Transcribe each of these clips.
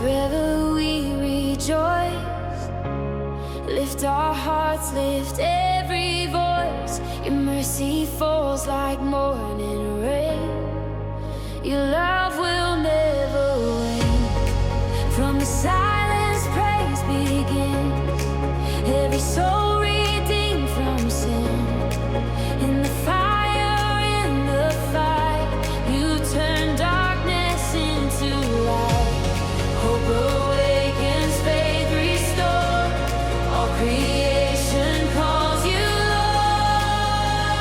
Forever we rejoice. Lift our hearts, lift every voice. Your mercy falls like morning rain. Your love will never wane. From the silence, praise begins. Every soul redeemed from sin. In the fire, in the fight, you turn darkness into light. Hope awakens, faith restored. All creation calls you Lord.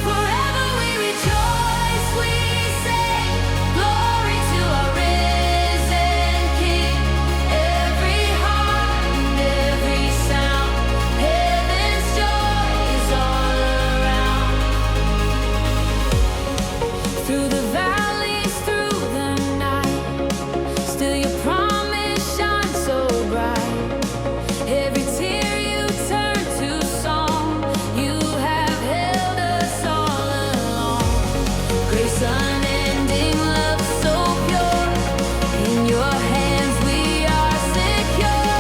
Forever we rejoice, we sing glory to our risen King. Every heart and every sound, heaven's joy is all around. Through the valleys, through the night, still your promise shines so bright. Every tear you turn to song. You have held us all along. Grace unending, love so pure. In your hands we are secure.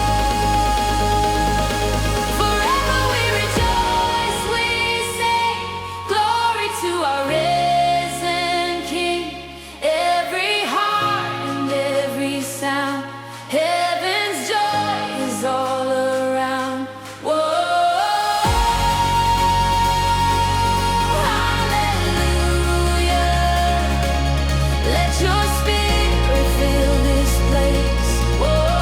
Forever we rejoice, we sing glory to our risen King. Every heart and every sound, heaven's joy is all around. Whoa, hallelujah. Let your spirit fill this place. Whoa,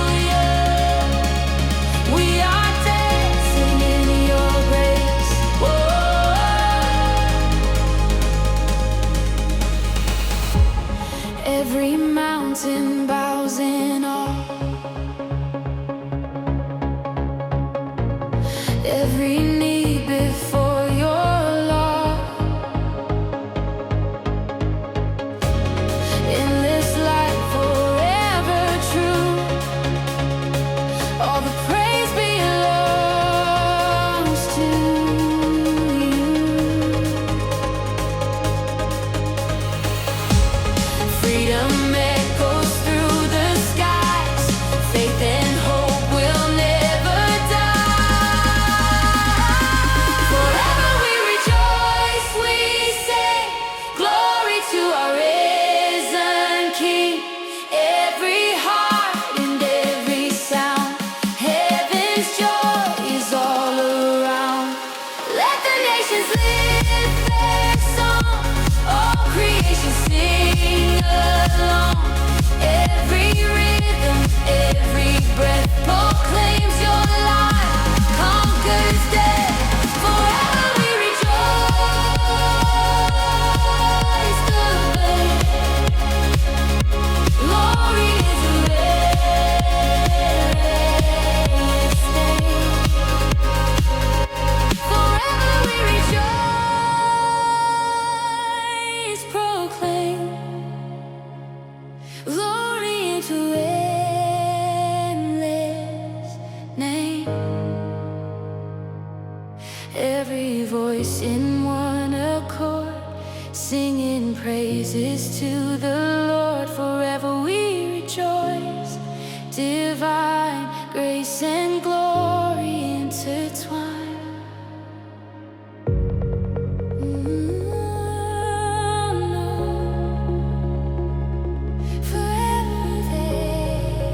hallelujah. We are dancing in your grace. Every mountain bows in awe. Every knee before your law. Endless light, forever true. All the praise belongs to you. Freedom echoes through the skies. Faith and hope will never die. Forever we rejoice, we sing glory to our risen King. Every heart and every sound, heaven's joy is all around. Let the nations lift their song. All creation sing along. Every rhythm, every breath proclaims your life conquers death. Forever we rejoice. The glory is raised. Forever we rejoice. Proclaim glory into endless name. Every voice in one accord, singing praises to the Lord. Forever we rejoice. Divine grace and glory intertwine. Forever there.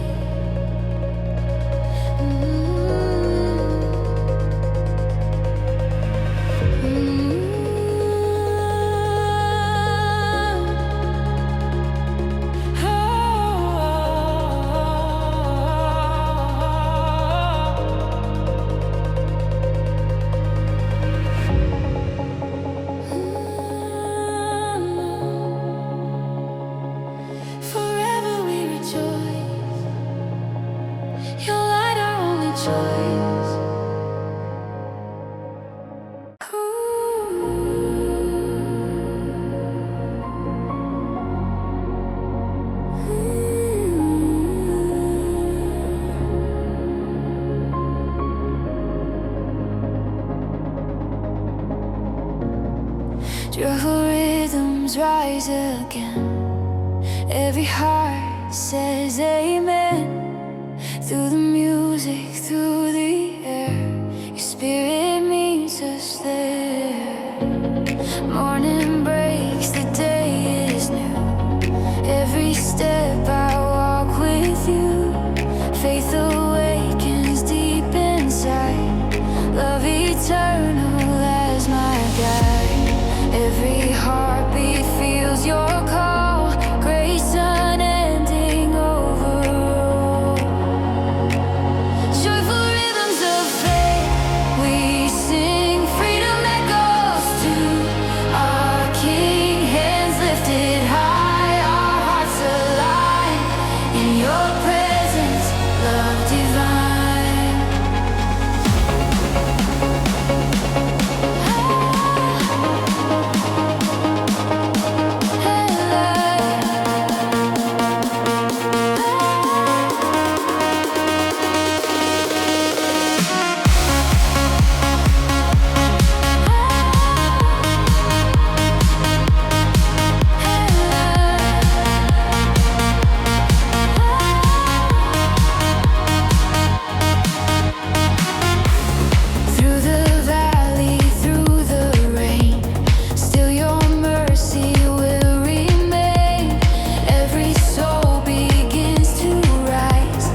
Joyful rhythms rise again. Every heart says amen. Through the music, through the air, your spirit meets us there. Morning breaks, the day is new. Every step I walk with you. Faith awakens deep inside. Love eternal as my guide. Every heartbeat feels your call. Grace unending overall. Joyful rhythms of faith, we sing. Freedom echoes to our King. Hands lifted high, our hearts align. In your presence, love divine. Through the valley, through the rain, still your mercy will remain. Every soul begins to rise,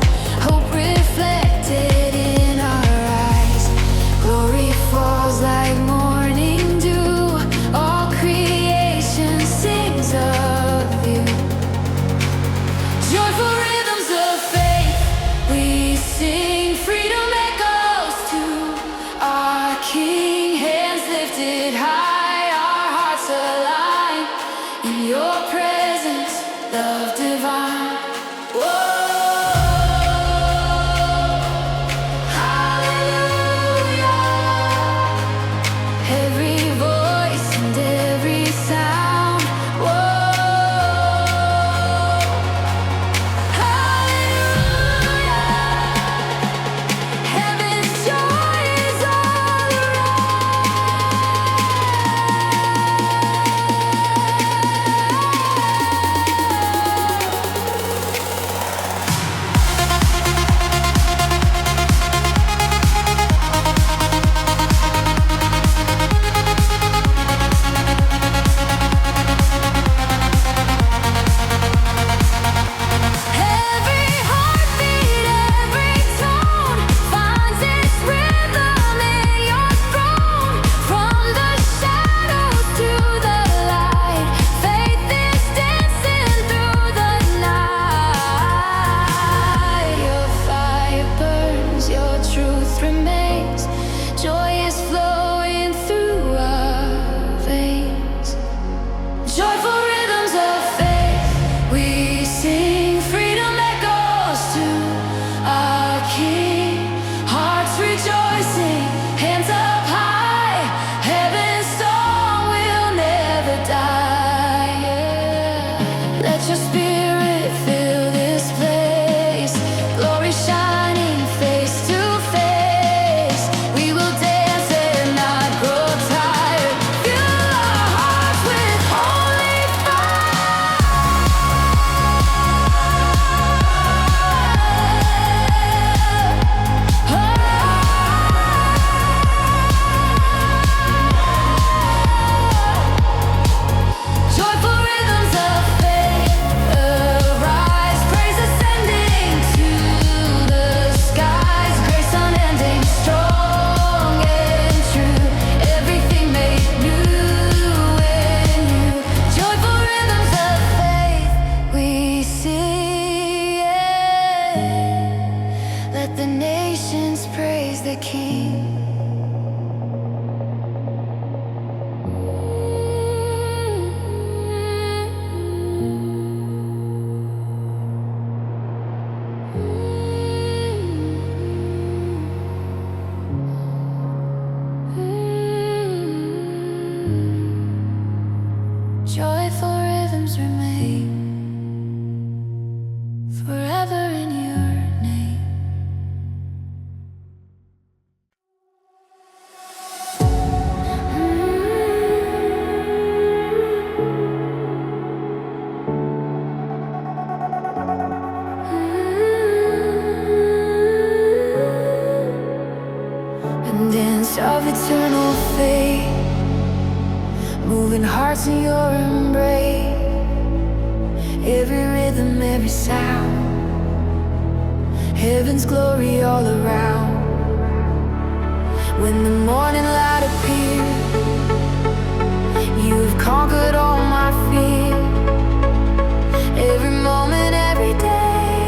hope reflected in our eyes. Glory falls like morning dew, all creation sings of you. Joyful rhythms of faith, we sing. Freedom echoes to our King. Hands lifted high, our hearts align. In your presence, love divine. Whoa, hallelujah. Every voice and every sound. Whoa, hallelujah. Heaven's joy is all Every heartbeat, every tone finds its rhythm in your throne. From the shadows to the light, faith is dancing through the night. Your fire burns, your truth remains. Joy is flowing through our veins. Joyful rhythms of faith, we sing. Freedom echoes to our King. Hearts rejoicing, hands up high. Heaven's song will never die. Yeah. Let your spirit fill this place. Glory shining face to face. We will dance and not grow tired. Fill our hearts with holy Joyful rhythms of faith arise, praise ascending to the skies, grace unending, strong and true, everything made new in you. Joyful rhythms of faith, we sing. Let the nations praise the King. Joyful rhythms remain forever in your name. dance of eternal fate, moving hearts in your embrace. Every rhythm, every sound, heaven's glory all around. When the morning light appears, you've conquered all my fear. Every moment, every day,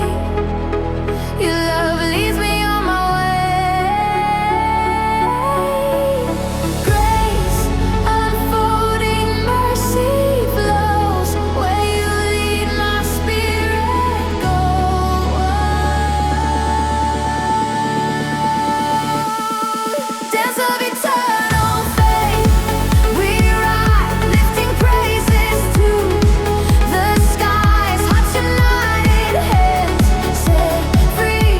your love leads me on my way. Grace unfolding, mercy flows where you lead my spirit goes. Dance of eternal faith, we ride, lifting praises to the skies. Hearts united, hands set free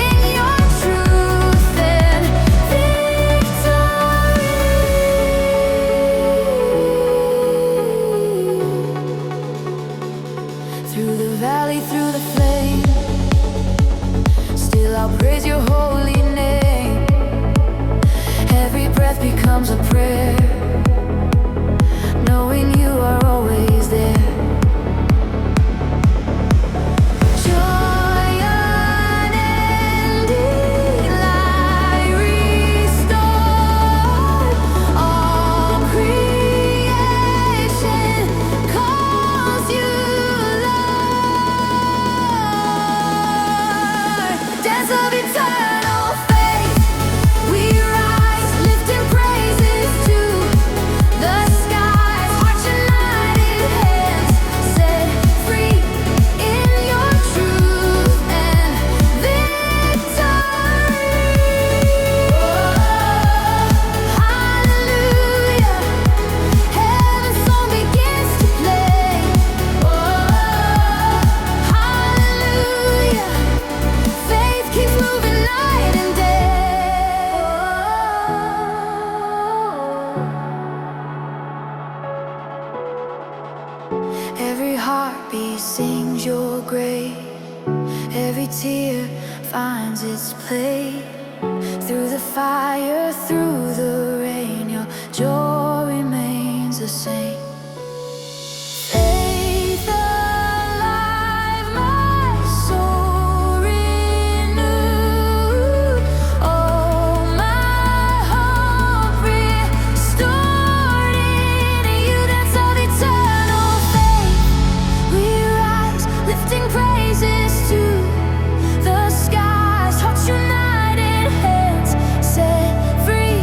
in your truth and victory. Through the valley, through the flame, still I'll praise your holy name. Every breath becomes a prayer, knowing you are always there. Joy unending, light restored. All creation calls you Lord. Dance of eternal faith, we rise, lifting praises to the skies. Hearts united, hands set free in your truth and victory. Hallelujah, heaven's song begins to play. Hallelujah, faith keeps moving night and day. Every heartbeat sings your grace. Every tear finds its place. Through the fire, through the rain, your joy remains the same. Faith alive, my soul renewed. Oh, my hope restored in you. Dance of eternal faith, we rise, lifting praises to the skies. Hearts united, hands set free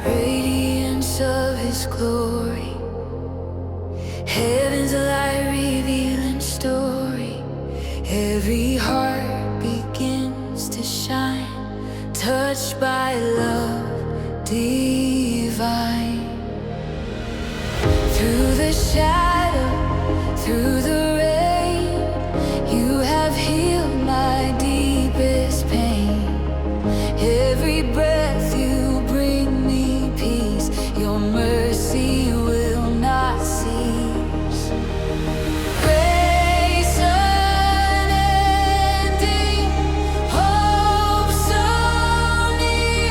radiance of His glory. Heaven's a light revealing story. Every heart begins to shine, touched by love divine. Through the shadow, through the rain, you have healed my deepest pain. Every breath you bring me peace. Your mercy will not cease. Grace unending, hope so near.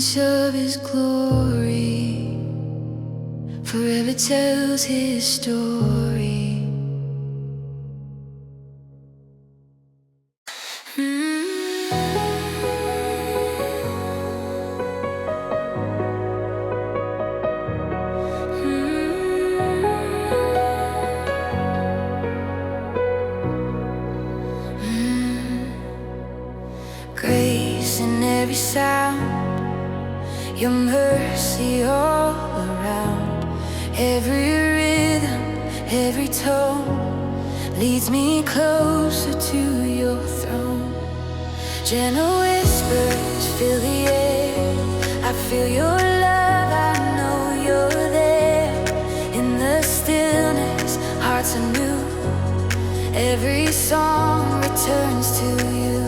radiance of His glory forever tells His story. Grace in every sound, Your mercy all around. Every rhythm, every tone leads me closer to Your throne. Gentle whispers fill the air. I feel Your love, I know You're there. In the stillness, hearts are new. Every song returns to You.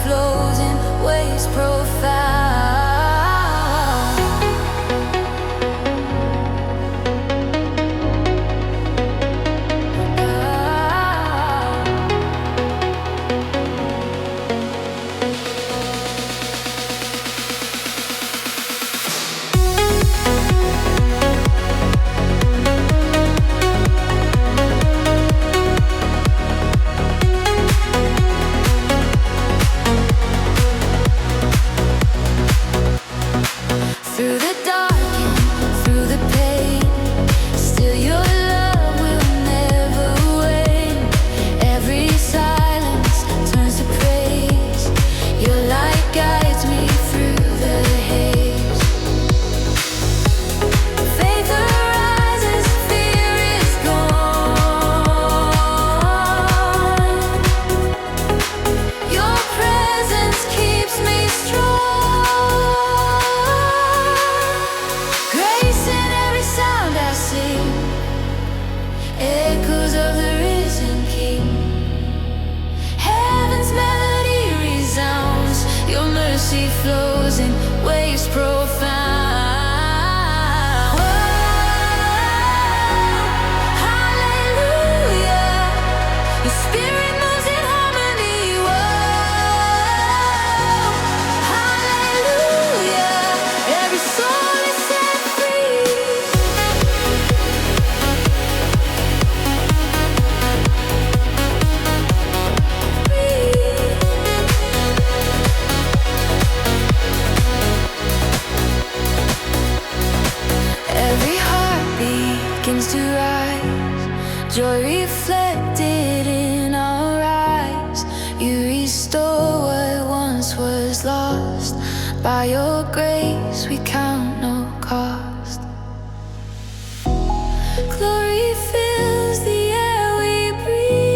Flows in ways profound. Through the dark and through the pain, still Your love will never wane. Every silence turns to praise. Your light guides me through the haze. Faith arises, fear is gone. Your presence keeps me strong. Echoes of the risen King. Heaven's melody resounds. Your mercy flows in waves profound. Whoa, hallelujah. Your Spirit moves in harmony. Whoa, hallelujah. Every soul is set free. To rise, joy reflected in our eyes. You restore what once was lost. By Your grace we count no cost. Glory fills the air we breathe.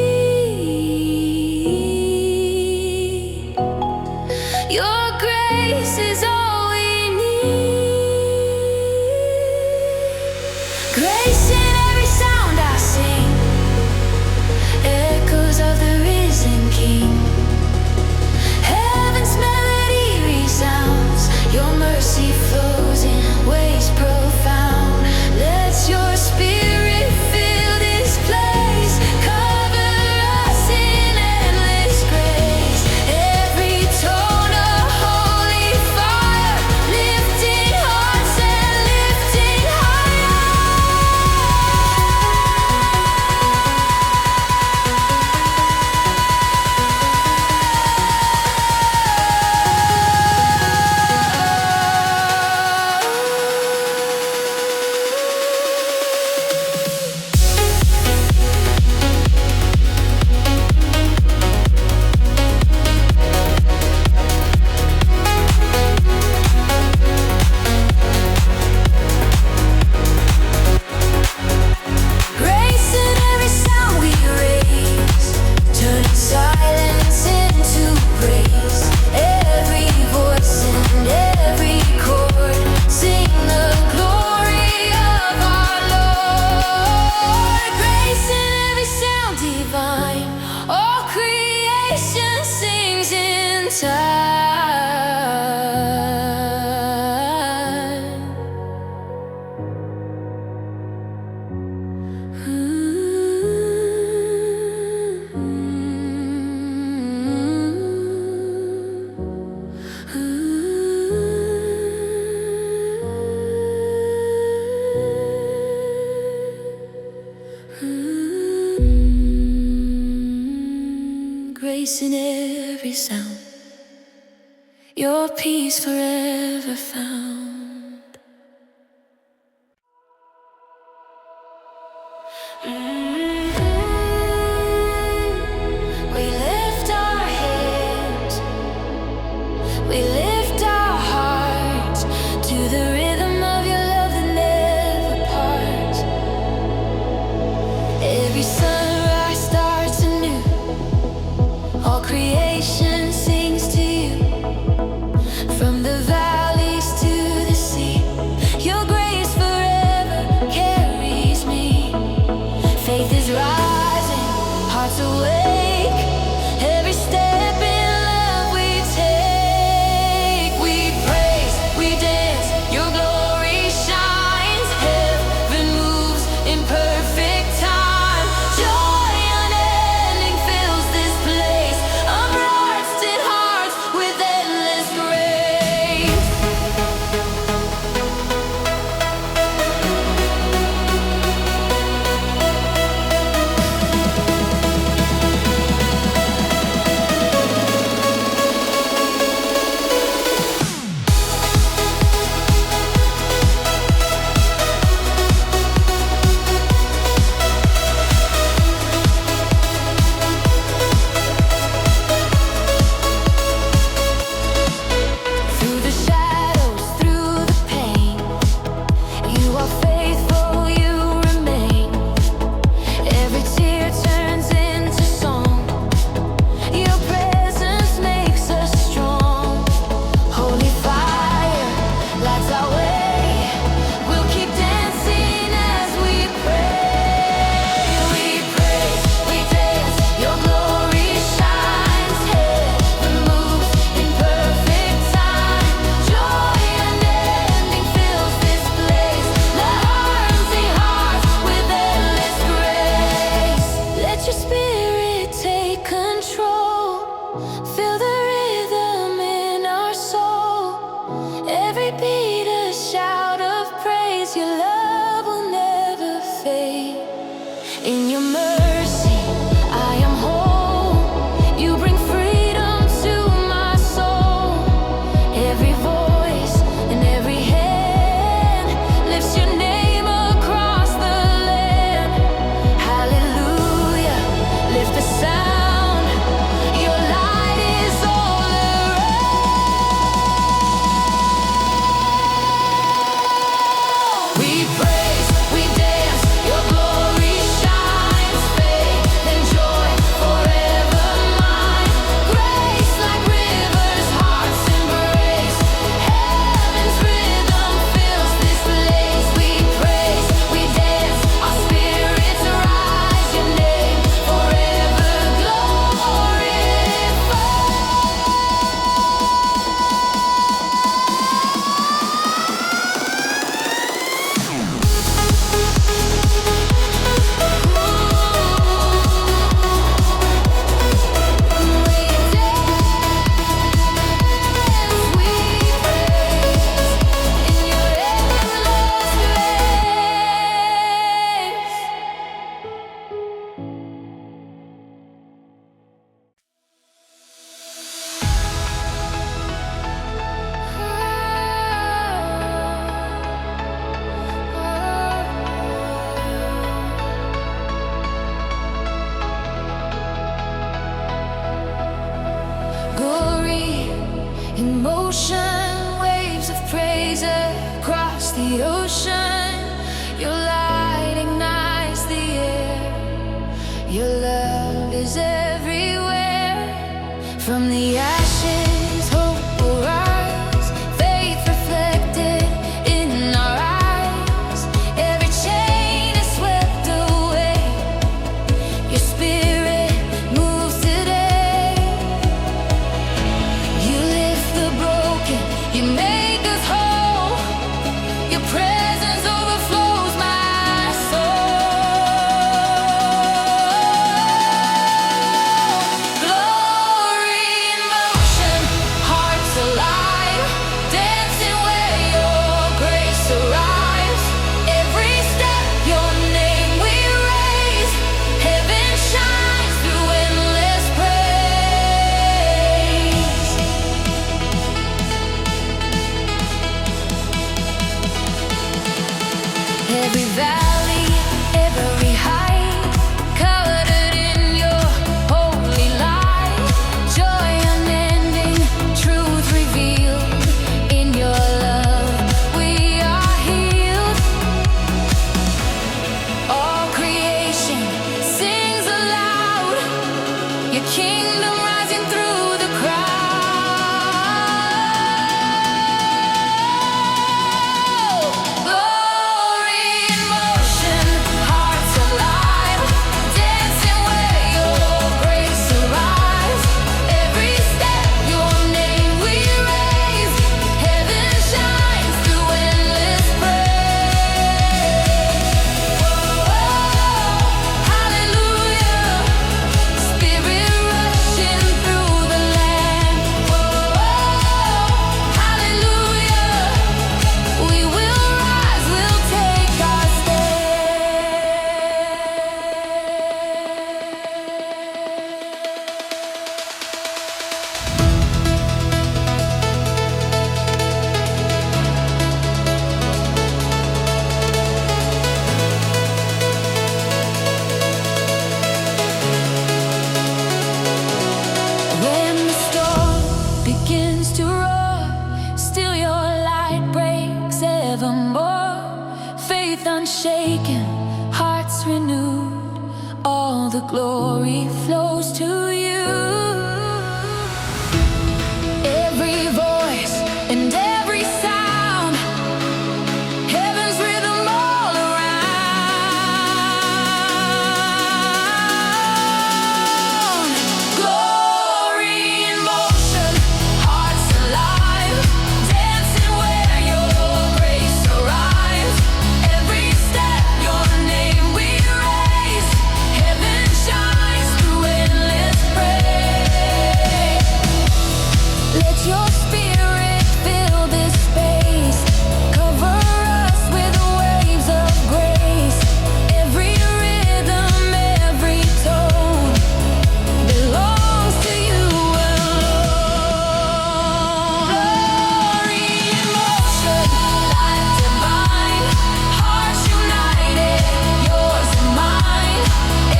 Your grace is all we need. Grace in every sound I sing, echoes of the risen King. Heaven's melody resounds. Your mercy flows in ways profound. Let Your Spirit fill this place. Cover us in endless grace. Every tone a holy fire, lifting peace in every sound, your peace forever found. We lift our hands, we lift our hearts to the rhythm of your love that never parts. Every sunrise starts anew, all creation sings to you. From the valleys to the sea, your grace forever carries me. Faith is rising, hearts awake. Every step in love we take. We praise, we dance, your glory shines. Heaven moves in perfect time. Joy unending fills this place. Unrusted hearts with endless grace. Through the shadows, through the pain, you are faithful, you remain. Every tear turns into song. Your presence makes us strong. Holy fire lights our way. We'll keep dancing as we pray. We praise, we dance, your glory shines. Heaven moves in perfect time. Joy unending fills this place. Let hearts sing hearts with endless grace. Let your spirit take control. Feel the rhythm in our soul. Every beat a shout of praise. Your love will never fade. In your mercy, I am whole. You bring freedom to my soul. Every voice and every hand lifts your name across the land. Hallelujah, lift the sound. Your light is all around. We praise, we dance, your glory shines. Faith and joy forever mine. Grace like rivers, hearts embrace. Heaven's rhythm fills this place. We praise, we dance, our spirits rise. Your name forever glorifies. Glory in motion, waves of praise across the ocean. Your light ignites the air. Your love is everywhere. From the ashes, hope will rise. Faith reflected in our eyes. Every chain is swept away. Your spirit moves today. You lift the broken, you make us whole. Your presence overflows my used to roar, still your light breaks evermore. Faith unshaken, hearts renewed, all the glory flows to you. Every voice and every sound, heaven's rhythm all around. Glory in motion, hearts alive, dancing where your grace arrives. Every step, your name we raise, heaven shines through endless praise. Let your spirit fill this space, cover us with waves of grace. Every rhythm, every tone belongs to you alone. Glory in motion, life divine, hearts united, yours and mine.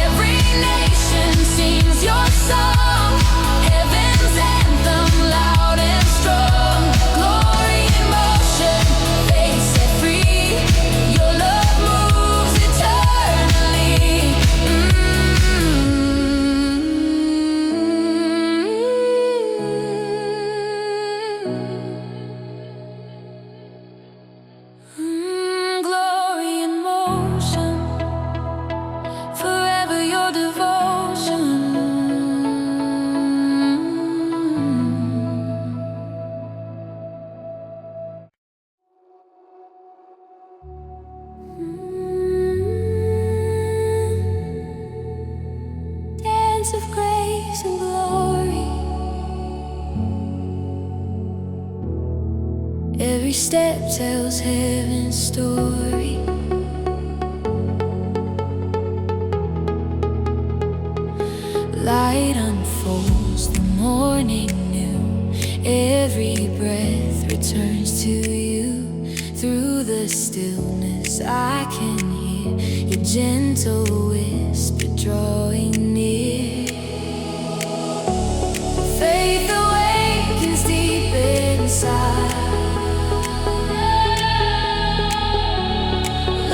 Every nation sings your song, heaven's anthem loud and strong. Glory in motion, faith set free, your love moves eternally. Glory in motion, forever your devotion. Dance of grace and glory. Every step tells heaven's story. Light unfolds, the morning new. Every breath returns to you. Through the stillness I can hear your gentle whisper drawing near. Faith awakens deep inside.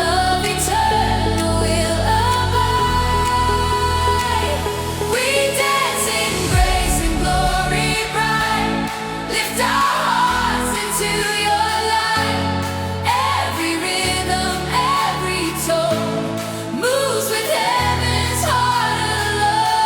Love eternal will abide. We dance in grace and glory bright. Lift our hearts into your light. Every rhythm, every tone moves with heaven's heart alone.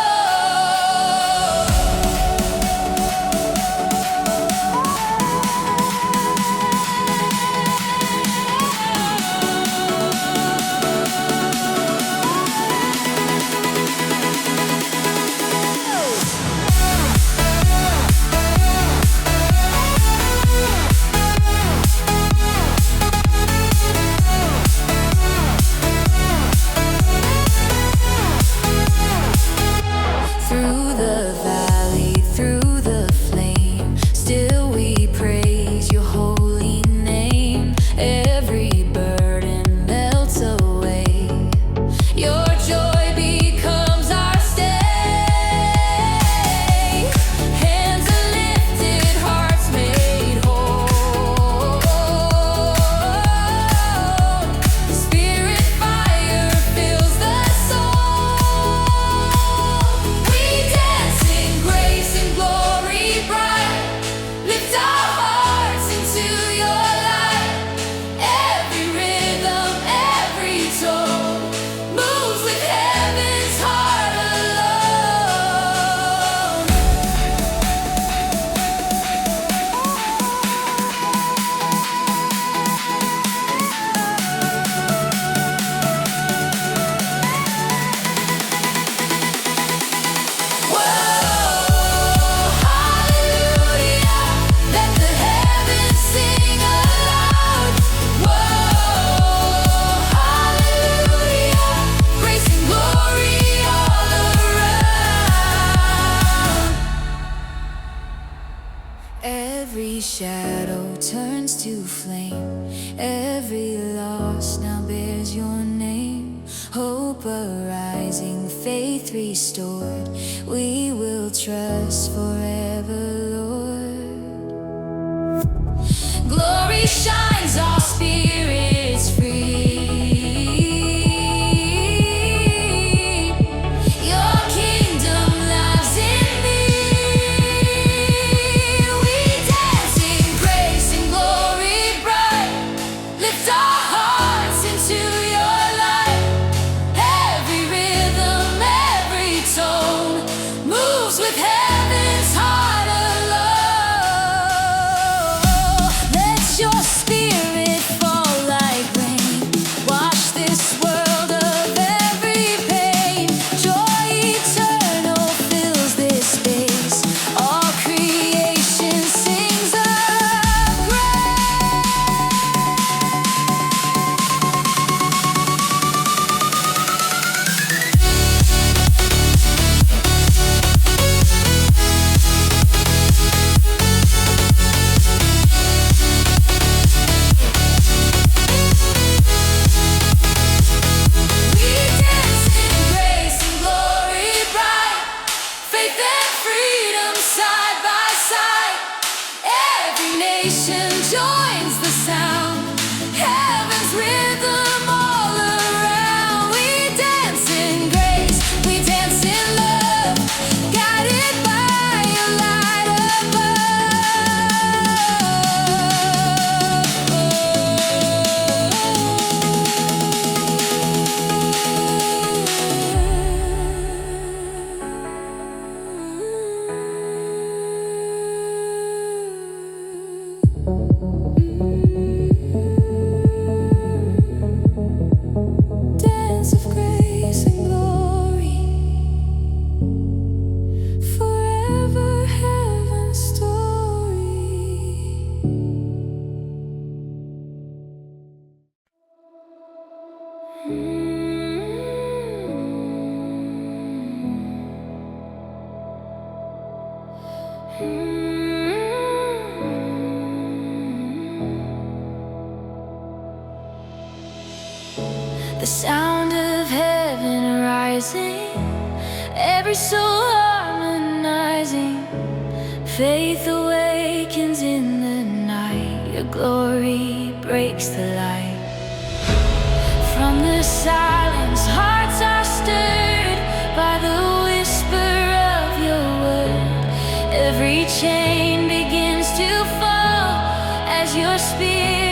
Through the valley, through the flame, still we praise your holy name. Every burden melts away, your joy becomes our stay. Hands are lifted, hearts made whole. Spirit fire fills the soul. We dance in grace and glory bright. Lift our hearts into your light. Every rhythm, every tone moves with heaven's heart alone. Whoa, hallelujah, let the heavens sing aloud. Whoa, hallelujah, grace and glory all around. Every shadow turns to flame, every loss now bears your name. Hope arising, faith restored, we will trust forever, Lord. Glory shines, our spirits free. Your kingdom lives in me. We dance in grace and glory bright. Lift our hearts into your light. Every rhythm, every tone moves with heaven's heart alone. Let your spirit fall like rain. Wash this world of every pain. Joy eternal fills this space. All creation sings of grace. We dance in grace and glory bright. Faith and freedom side by side. Every nation joins the sound. Heaven's rhythm all around. We dance in grace, we dance in love, guided by your light dance of grace and glory, forever heaven's story. The sound of heaven rising, every soul harmonizing. Faith awakens in the night. Your glory breaks the light. From the silence, hearts are stirred by the whisper of your word. Every chain begins to fall as your spirit